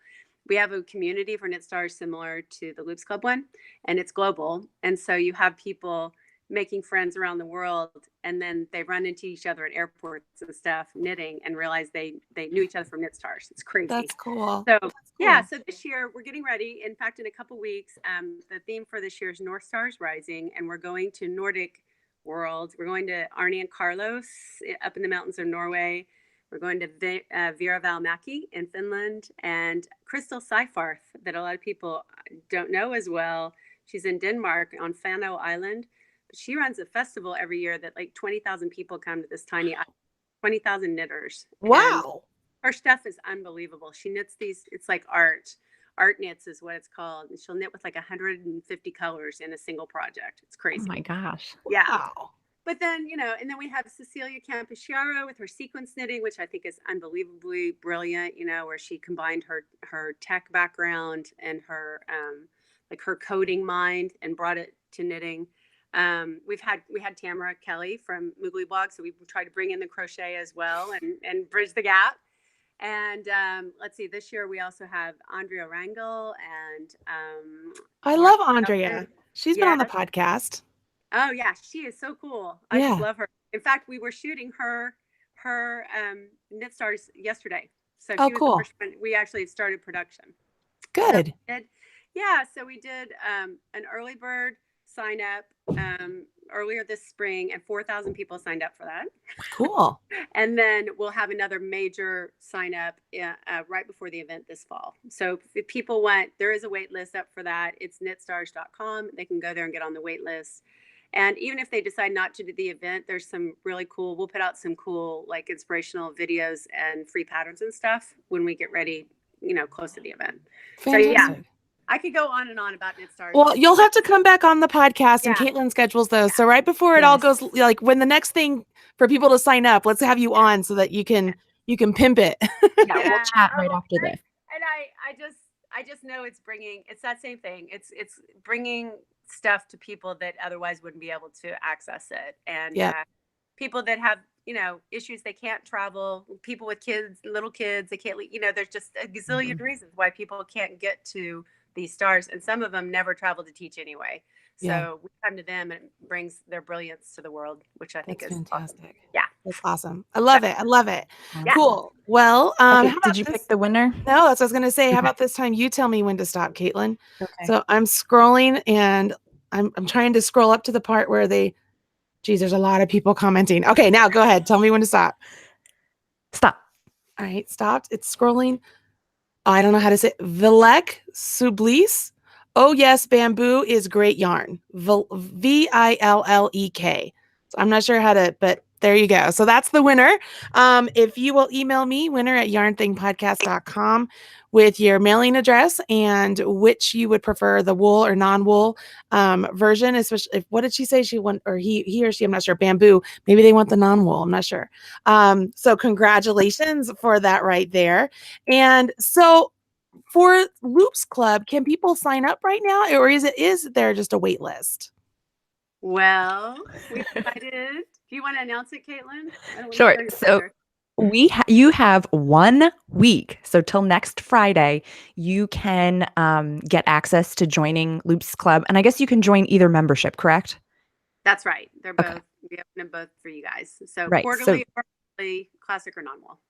We have a community for Knit Stars similar to the Loops Club one, and it's global. And so you have people making friends around the world, and then they run into each other at airports and stuff knitting and realize they knew each other from Knit Stars. It's crazy. That's cool. So yeah, so this year we're getting ready. In fact, in a couple weeks, the theme for this year is North Stars Rising, and we're going to Nordic world. We're going to Arnie and Carlos up in the mountains of Norway. We're going to Vera Valmäki in Finland, and Crystal Seifarth, that a lot of people don't know as well. She's in Denmark on Fano Island. She runs a festival every year that like 20,000 people come to this tiny island, 20,000 knitters. Wow. And her stuff is unbelievable. She knits these, it's like art knits is what it's called. And she'll knit with like 150 colors in a single project. It's crazy. Oh my gosh. Yeah. Wow. But then, and then we have Cecilia Campisciaro with her sequence knitting, which I think is unbelievably brilliant, where she combined her tech background and her her coding mind and brought it to knitting. We had Tamara Kelly from Moogly Blog, so we tried to bring in the crochet as well and bridge the gap. And let's see, this year we also have Andrea Rangel and I love Andrea. She's been on the podcast. Oh yeah, she is so cool. I just love her. In fact, we were shooting her Knit Stars yesterday. So she was cool. The first one. We actually started production. Good. So we did an early bird sign up earlier this spring, and 4,000 people signed up for that. Cool. And then we'll have another major sign up right before the event this fall. So if people want, there is a wait list up for that. It's knitstars.com. They can go there and get on the wait list. And even if they decide not to do the event, there's some really cool, we'll put out some cool, like inspirational videos and free patterns and stuff when we get ready, close to the event. Fantastic. So yeah, I could go on and on about Knit Stars. Well, you'll have to come back on the podcast and Katelyn schedules those. So right before it all goes, like when the next thing for people to sign up, let's have you on so that you can pimp it. We'll chat right after this. I I just know it's that same thing. It's bringing stuff to people that otherwise wouldn't be able to access it, and Yep. people that have issues, they can't travel, people with kids, little kids, they can't there's just a gazillion reasons why people can't get to these stars, and some of them never travel to teach anyway. Yeah. So we come to them and it brings their brilliance to the world, which I think That's is fantastic. awesome. Yeah. That's awesome. I love it. I love it. Yeah. Cool. Well, Okay, how did about you this? pick the winner? No, that's what I was going to say. How Okay. about this time you tell me when to stop, Katelyn? Okay. So I'm scrolling and I'm trying to scroll up to the part where geez, there's a lot of people commenting. Okay, now go ahead. Tell me when to stop. Stop. All right, stopped. It's scrolling. I don't know how to say it. Vilek Sublis. Oh, yes, bamboo is great yarn. Villek. So I'm not sure how to, but there you go. So that's the winner. If you will email me, winner@yarnthingpodcast.com with your mailing address and which you would prefer, the wool or non-wool version, especially if, what did she say she want, or he or she, I'm not sure, bamboo. Maybe they want the non-wool. I'm not sure. So congratulations for that right there. And so for Loops Club, can people sign up right now, or is there just a wait list? Well, we decided. Do you want to announce it, Katelyn? Sure. So you have 1 week. So till next Friday, you can get access to joining Loops Club, and I guess you can join either membership, correct? That's right. They're both. Okay. We open them both for you guys. So Right. quarterly, or monthly, classic or non-wool.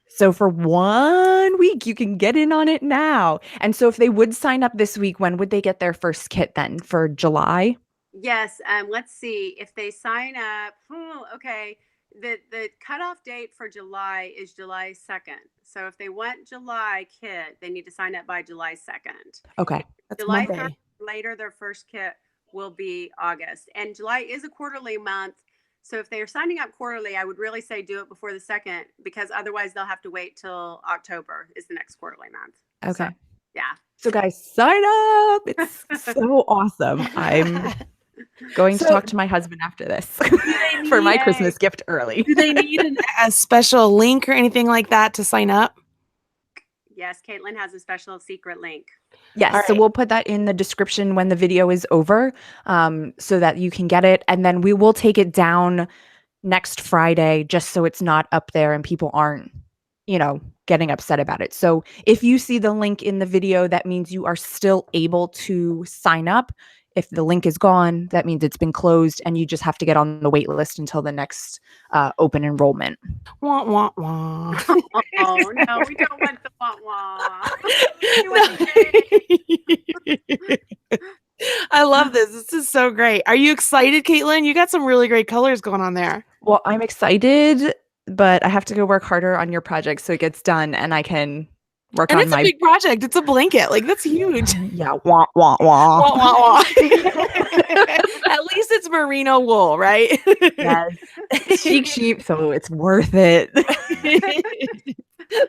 So for 1 week, you can get in on it now. And so if they would sign up this week, when would they get their first kit then? For July? Yes. Let's see if they sign up. Okay. The cutoff date for July is July 2nd. So if they want July kit, they need to sign up by July 2nd. Okay. That's July Monday. 3rd, later, their first kit will be August. And July is a quarterly month. So if they are signing up quarterly, I would really say do it before the 2nd, because otherwise they'll have to wait till October is the next quarterly month. Okay. So, yeah. So guys, sign up. It's so awesome. I'm going to talk to my husband after this for my Christmas gift early. Do they need a special link or anything like that to sign up? Yes, Katelyn has a special secret link. Yes, All so right. we'll put that in the description when the video is over, so that you can get it. And then we will take it down next Friday, just so it's not up there and people aren't, getting upset about it. So if you see the link in the video, that means you are still able to sign up. If the link is gone, that means it's been closed and you just have to get on the wait list until the next open enrollment. Wah, wah, wah. Oh, no, we don't want the wah wah. I love this. This is so great. Are you excited, Katelyn? You got some really great colors going on there. Well, I'm excited, but I have to go work harder on your project so it gets done and I can work And on it's a big project. It's a blanket. Like, that's huge. Yeah, wah, wah, wah. Wah, wah, wah. At least it's merino wool, right? Yes. It's chic sheep, so it's worth it.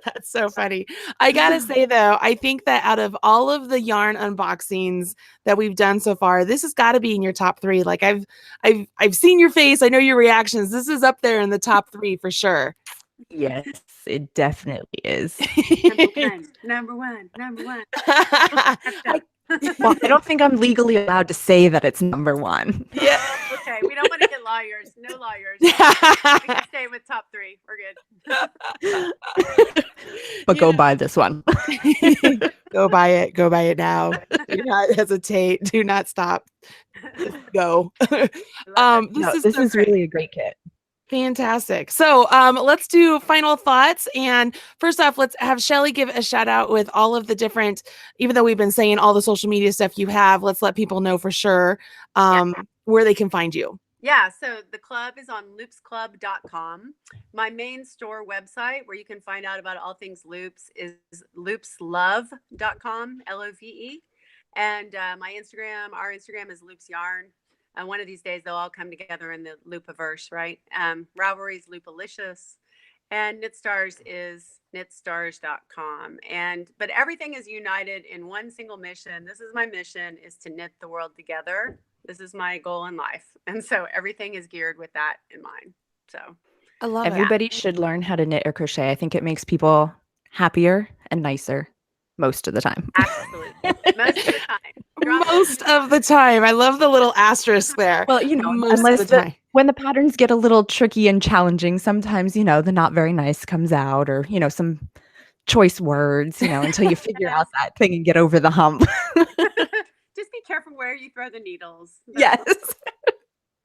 That's so funny. I gotta say though, I think that out of all of the yarn unboxings that we've done so far, this has got to be in your top 3. Like I've seen your face. I know your reactions. This is up there in the top 3 for sure. Yes, it definitely is. Number one. Well, I don't think I'm legally allowed to say that it's number 1. Yeah. Okay, we don't want to get lawyers. No lawyers. We can stay with top 3. We're good. But go buy this one. Go buy it. Go buy it now. Do not hesitate. Do not stop. Just go. This is really a great kit. Fantastic. So let's do final thoughts. And first off, let's have Shelly give a shout out with all of the different, even though we've been saying all the social media stuff you have, let's let people know for sure where they can find you. Yeah, so the club is on loopsclub.com. My main store website where you can find out about all things Loops is loopslove.com, Love. And our Instagram is Loops Yarn. One of these days, they'll all come together in the Loopiverse, right? Ravelry's Loopalicious, and Knitstars is knitstars.com. But everything is united in one single mission. This is my mission, is to knit the world together. This is my goal in life. And so everything is geared with that in mind. So I love Everybody should learn how to knit or crochet. I think it makes people happier and nicer. most of the time. Absolutely. Most of the time. Most of the time. I love the little asterisk there. Well, Most of the time. when the patterns get a little tricky and challenging, sometimes, the not very nice comes out, or, some choice words, until you figure out that thing and get over the hump. Just be careful where you throw the needles. Yes.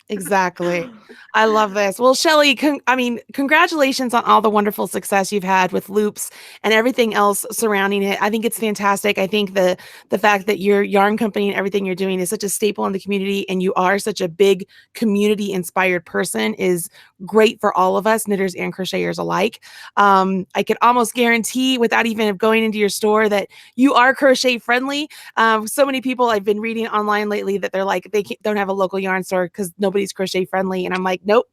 Exactly. I love this. Well, Shelly, congratulations on all the wonderful success you've had with Loops and everything else surrounding it. I think it's fantastic. I think the fact that your yarn company and everything you're doing is such a staple in the community, and you are such a big community inspired person, is great for all of us, knitters and crocheters alike. I could almost guarantee, without even going into your store, that you are crochet friendly. So many people I've been reading online lately that they're like, they don't have a local yarn store because nobody's crochet friendly. And I'm like, nope,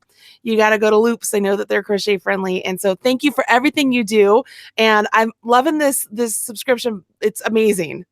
you got to go to Loops. I know that they're crochet friendly. And so thank you for everything you do. And I'm loving this subscription. It's amazing.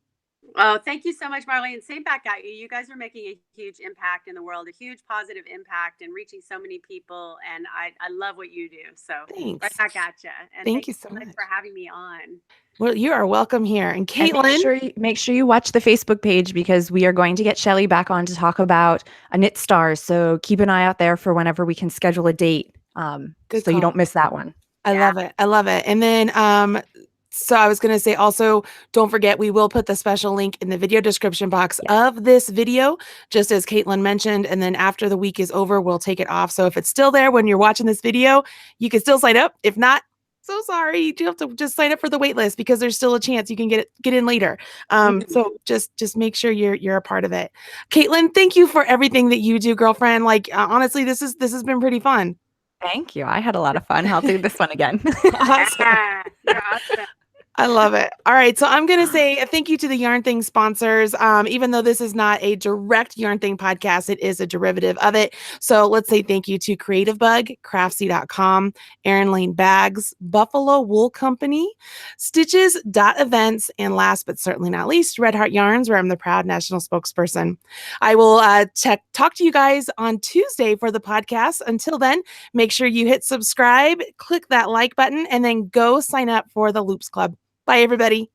Oh, thank you so much, Marley. And same back at you. You guys are making a huge impact in the world, a huge positive impact, and reaching so many people. And I love what you do. So Thanks. right back at you. And thank you so much for having me on. Well, you are welcome here. And Katelyn, and make sure you watch the Facebook page, because we are going to get Shelly back on to talk about a Knit Stars. So keep an eye out there for whenever we can schedule a date, so you don't miss that one. I love it. I love it. And then so I was going to say also, don't forget, we will put the special link in the video description box of this video, just as Katelyn mentioned. And then after the week is over, we'll take it off. So if it's still there when you're watching this video, you can still sign up. If not, so sorry, you have to just sign up for the wait list, because there's still a chance you can get in later. So just make sure you're a part of it. Katelyn, thank you for everything that you do, girlfriend. Like, honestly, this has been pretty fun. Thank you. I had a lot of fun. I'll do this one again. Awesome. You're awesome. I love it. All right. So I'm going to say thank you to the Yarn Thing sponsors. Even though this is not a direct Yarn Thing podcast, it is a derivative of it. So let's say thank you to Creative Bug, Craftsy.com, Erin Lane Bags, Buffalo Wool Company, Stitches, Events, and last but certainly not least, Red Heart Yarns, where I'm the proud national spokesperson. I will talk to you guys on Tuesday for the podcast. Until then, make sure you hit subscribe, click that like button, and then go sign up for the Loops Club. Bye, everybody.